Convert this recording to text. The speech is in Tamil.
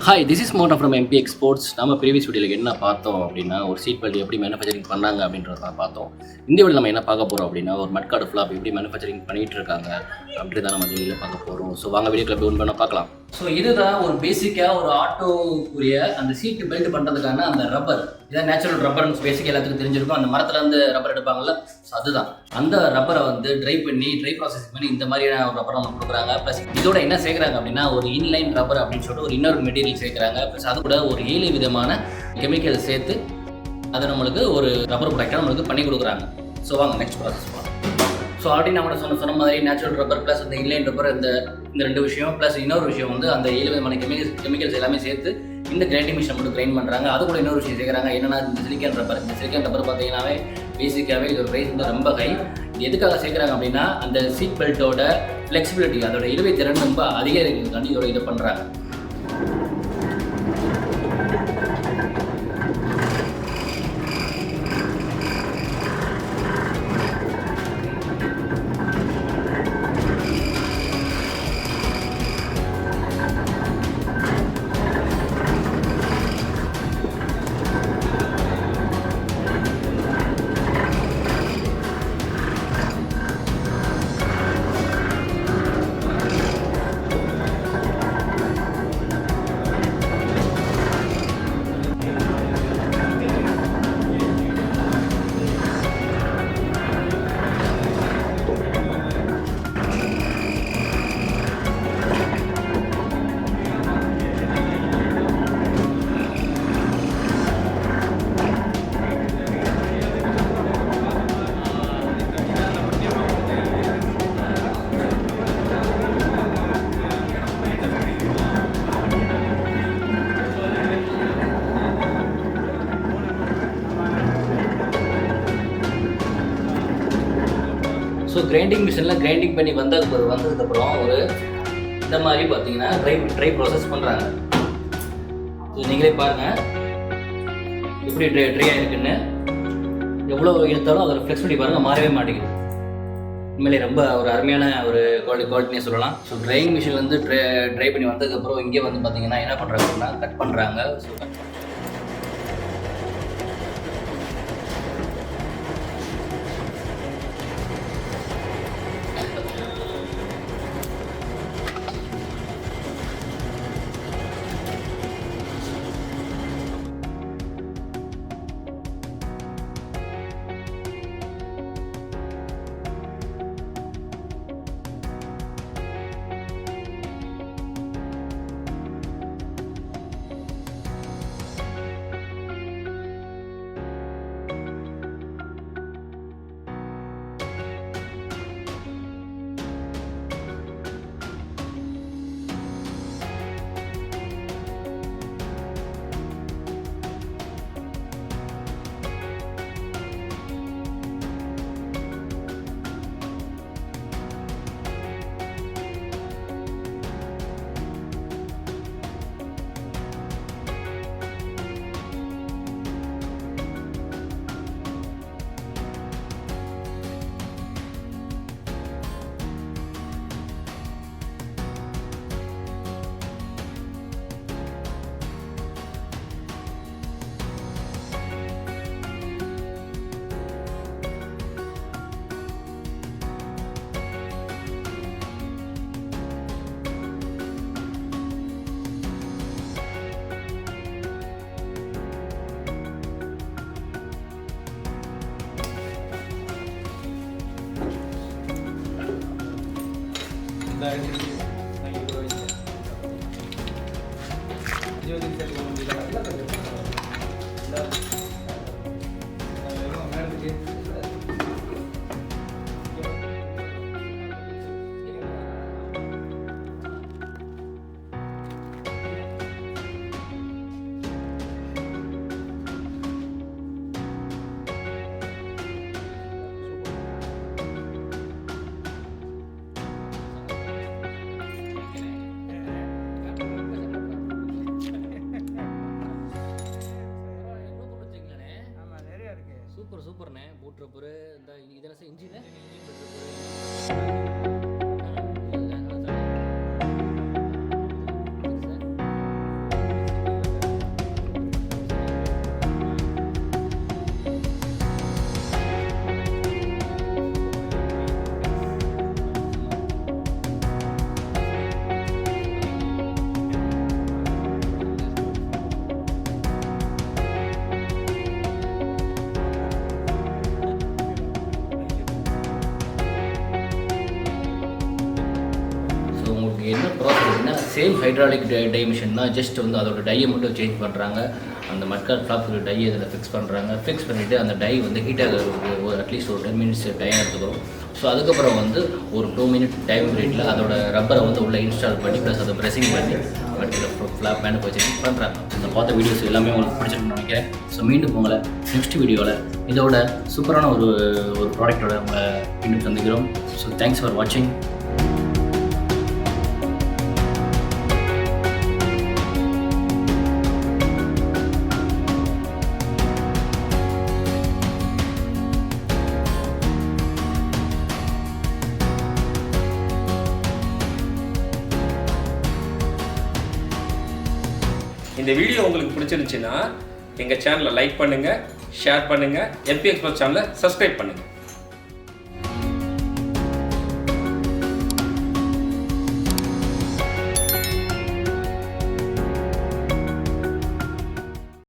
ஹாய், திஸ் இஸ் மோட்டா ஃப்ரம் எம்பி எக்ஸ்போர்ட்ஸ். நம்ம ப்ரீவியஸ் வீடியோவில் என்ன பார்த்தோம் அப்படின்னா, ஒரு சீட் பெல்ட் எப்படி மேனுஃபேக்சரிங் பண்ணாங்க அப்படின்றத தான் பார்த்தோம். இந்த வீடியோ நம்ம என்ன பார்க்க போகிறோம் அப்படின்னா, ஒரு மட்கார்டு ஃப்ளாப் எப்படி மேனுஃபேக்சரிங் பண்ணிகிட்டு இருக்காங்க அப்படி தான் நம்ம இந்த வீடியோவில் பார்க்க போகிறோம். ஸோ வாங்க வீடியோ கிளப் ஒன் பண்ண பார்க்கலாம். ஸோ இதுதான் ஒரு பேசிக்காக ஒரு ஆட்டோக்குரிய அந்த சீட்டு பெல்ட் பண்ணுறதுக்கான அந்த ரப்பர். இதான் நேச்சுரல் ரப்பர்னு பேசிக்காக எல்லாத்துக்கும் தெரிஞ்சிருக்கும். அந்த மரத்தில் வந்து ரப்பர் எடுப்பாங்கல்ல, ஸோ அதுதான் அந்த ரப்பரை வந்து ட்ரை ப்ராசஸ் பண்ணி இந்த மாதிரியான ஒரு ரப்பரை நம்ம கொடுக்குறாங்க. ப்ளஸ் இதோட என்ன சேர்க்குறாங்க அப்படின்னா, ஒரு இன்லைன் ரப்பர் அப்படின்னு சொல்லிட்டு ஒரு இன்னொரு மெட்டீரியல் சேர்க்குறாங்க. ப்ளஸ் அது கூட ஒரு 7 விதமான கெமிக்கல் சேர்த்து அதை நம்மளுக்கு ஒரு ரப்பர் ப்ராடக்டாக நம்மளுக்கு பண்ணி கொடுக்குறாங்க. ஸோ வாங்க நெக்ஸ்ட் ப்ராசஸ் பண்ணலாம். ஸோ ஆல்ரெடி நம்ம சொன்ன மாதிரி நேச்சுரல் ரப்பர் ப்ளஸ் அந்த இன்லைன் ரப்பர் இந்த 2 விஷயம் ப்ளஸ் இன்னொரு விஷயம் வந்து அந்த 7 விதமான கெமிக்கல்ஸ் எல்லாமே சேர்த்து இந்த கிரைண்டிங் மிஷின் மட்டும் கிரைண்ட் பண்ணுறாங்க. அது கூட இன்னொரு விஷயம் சேர்க்குறாங்க. என்னன்னா இந்த சிலிக்கான் ரப்பர் பார்த்தீங்கன்னாவே பேசிக்காகவே இதோட ப்ரைஸ் வந்து ரொம்ப ஹை. இது எதுக்காக சேர்க்குறாங்க அப்படின்னா, அந்த சீட் பெல்ட்டோட ஃப்ளெக்சிபிலிட்டி, அதோட இழுவை திறன் ரொம்ப அதிகரிக்கிறதுக்காண்டி இதோட இதை பண்ணுறாங்க. ஸோ கிரைண்டிங் மிஷினில் கிரைண்டிங் பண்ணி வந்ததுக்கப்புறம் ஒரு இந்த மாதிரி பார்த்தீங்கன்னா ட்ரை ப்ராசஸ் பண்ணுறாங்க. ஸோ நீங்களே பாருங்கள் எப்படி ட்ரை ஆகிருக்குன்னு. எவ்வளோ இழுத்தாலும் அதோட ஃப்ளெக்சிபிலிட்டி பாருங்கள், மாறவே மாட்டேங்குது. உண்மையிலே ரொம்ப ஒரு அருமையான ஒரு குவாலிட்டினே சொல்லலாம். ஸோ ட்ரையிங் மிஷின் வந்து ட்ரை பண்ணி வந்ததுக்கப்புறம் இங்கே வந்து பார்த்தீங்கன்னா என்ன பண்ணுறாங்கன்னா கட் பண்ணுறாங்க. ஸோ சூப்பர்ண்ணே. பூட் ரப்பரு இந்த இதெல்லாம் engine same hydraulic die machine தான், ஜஸ்ட் வந்து அதோட டையை மட்டும் சேஞ்ச் பண்ணுறாங்க. அந்த மட்கார்ட் ஃப்ளாப்ஸோட டையை இதில் ஃபிக்ஸ் பண்ணுறாங்க. ஃபிக்ஸ் பண்ணிவிட்டு அந்த டை வந்து ஹீட் ஆகிறதுக்கு ஒரு அட்லீஸ்ட் ஒரு 10 மினிட்ஸ் டைம் எடுத்துக்கிறோம். ஸோ அதுக்கப்புறம் வந்து ஒரு 2 மினிட் டைம் பீரியடில் அதோட ரப்பரை வந்து உள்ளே இன்ஸ்டால் பண்ணி ப்ளஸ் அதை ப்ரெஸிங் பண்ணி மட்கார்ட் ஃப்ளாப் மேனுஃபேக்சரிங் பண்ணுறாங்க. இந்த பார்த்த வீடியோஸ் எல்லாமே உங்களுக்கு பிடிச்சிருக்குன்னு நினைக்கிறேன். ஸோ மீண்டும் உங்களை நெக்ஸ்ட் வீடியோவில் இதோட சூப்பரான ஒரு ப்ராடக்டோட உங்களை மீண்டும் சந்திக்கிறோம். ஸோ தேங்க்ஸ் ஃபார் வாட்சிங். இந்த வீடியோ உங்களுக்கு பிடிச்சிருந்துச்சுன்னா எங்கள் சேனலை லைக் பண்ணுங்கள், ஷேர் பண்ணுங்கள், MP Express சேனலை சப்ஸ்கிரைப் பண்ணுங்கள்.